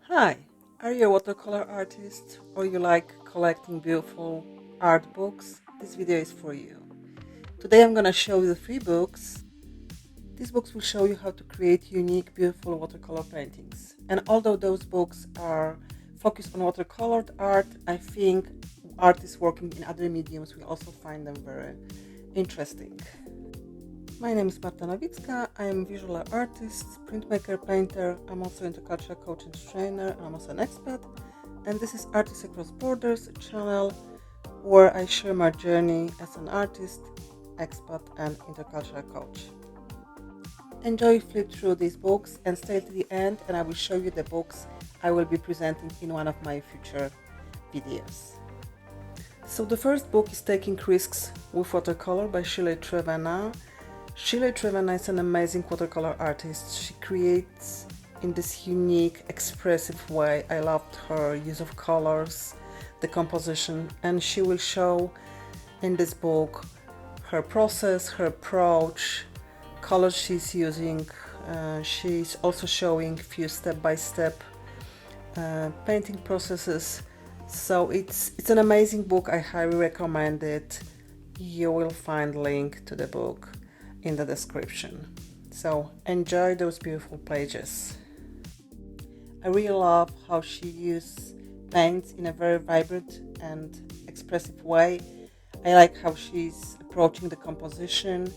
Hi, are you a watercolor artist or you like collecting beautiful art books? This video is for you. Today I'm going to show you the 3 books. These books will show you how to create unique, beautiful watercolor paintings. And although those books are focused on watercolored art, I think artists working in other mediums will also find them very interesting. My name is Marta Nowicka. I am a visual artist, printmaker, painter. I'm also intercultural coach and trainer, and I'm also an expat. And this is Artists Across Borders, a channel where I share my journey as an artist, expat, and intercultural coach. Enjoy, flip through these books and stay to the end, and I will show you the books I will be presenting in one of my future videos. So the first book is Taking Risks with Watercolor by Shirley Trevena. Shirley Trevena is an amazing watercolor artist. She creates in this unique, expressive way. I loved her use of colors, the composition, and she will show in this book her process, her approach, colors she's using. She's also showing a few step-by-step painting processes. So it's an amazing book. I highly recommend it. You will find link to the book in the description. So enjoy those beautiful pages. I really love how she uses paints in a very vibrant and expressive way. I like how she's approaching the composition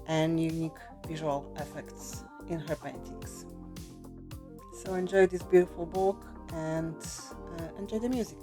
and unique visual effects in her paintings. So enjoy this beautiful book and enjoy the music.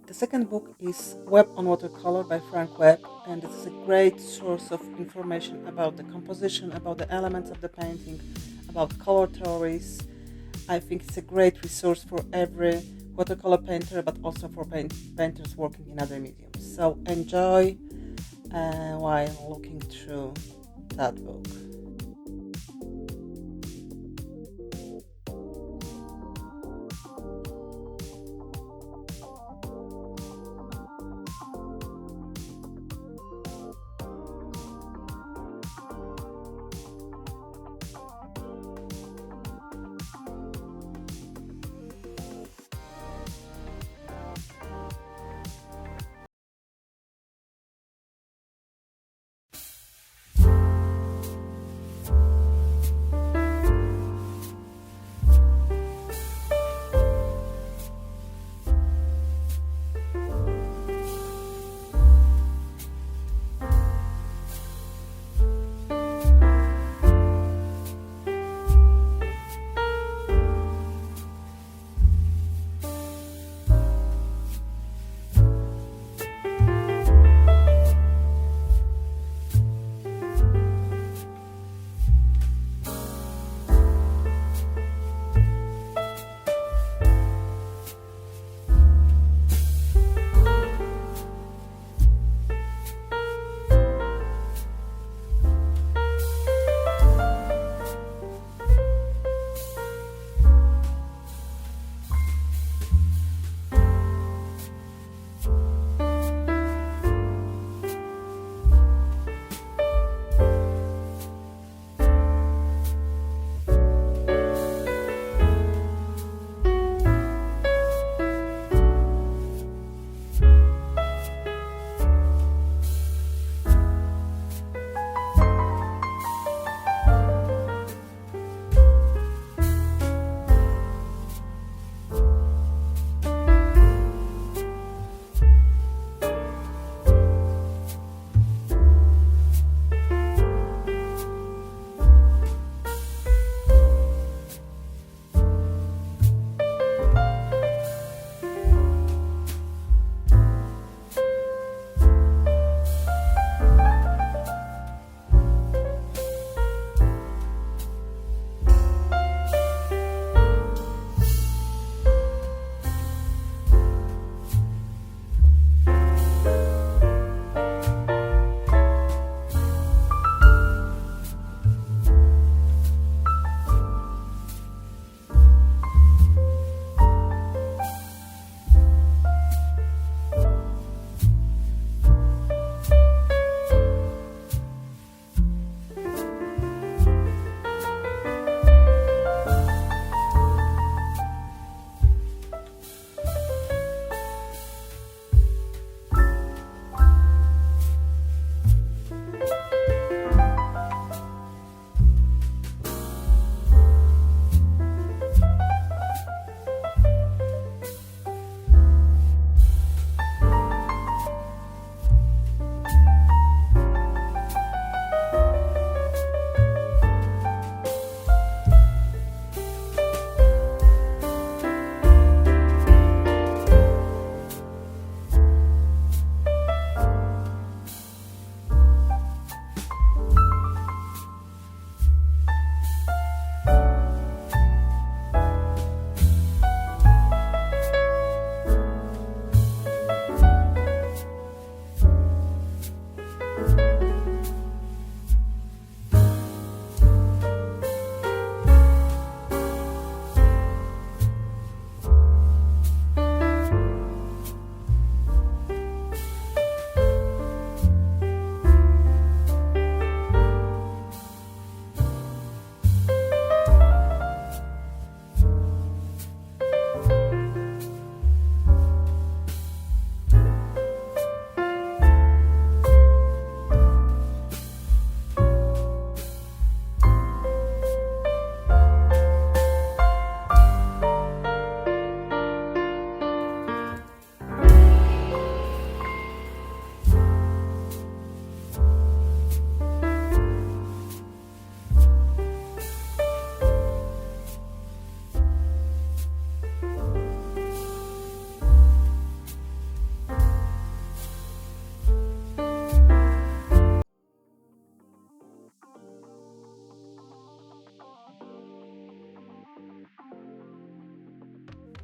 The second book is Webb on Watercolor by Webb, and it is a great source of information about the composition, about the elements of the painting, about color theories. I think it's a great resource for every watercolor painter, but also for painters working in other mediums. So enjoy while looking through that book.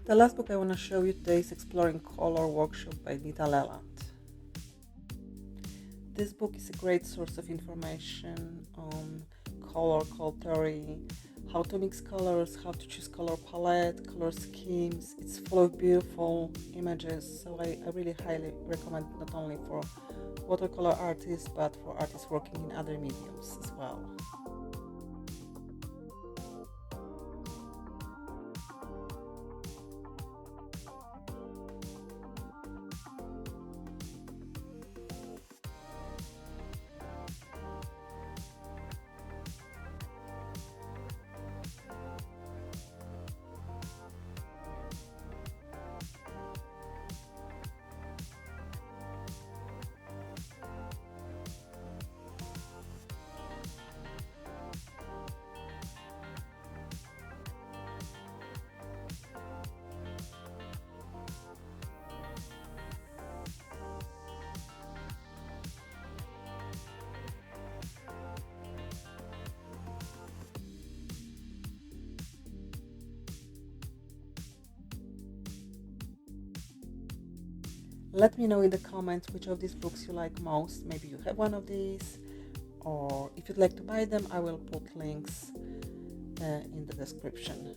The last book I want to show you today is Exploring Color Workshop by Nita Leland. This book is a great source of information on color theory, how to mix colors, how to choose color palette, color schemes. It's full of beautiful images, so I really highly recommend it, not only for watercolor artists but for artists working in other mediums as well. Let me know in the comments which of these books you like most. Maybe you have one of these, or if you'd like to buy them, I will put links in the description.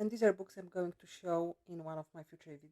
and these are books I'm going to show in one of my future videos.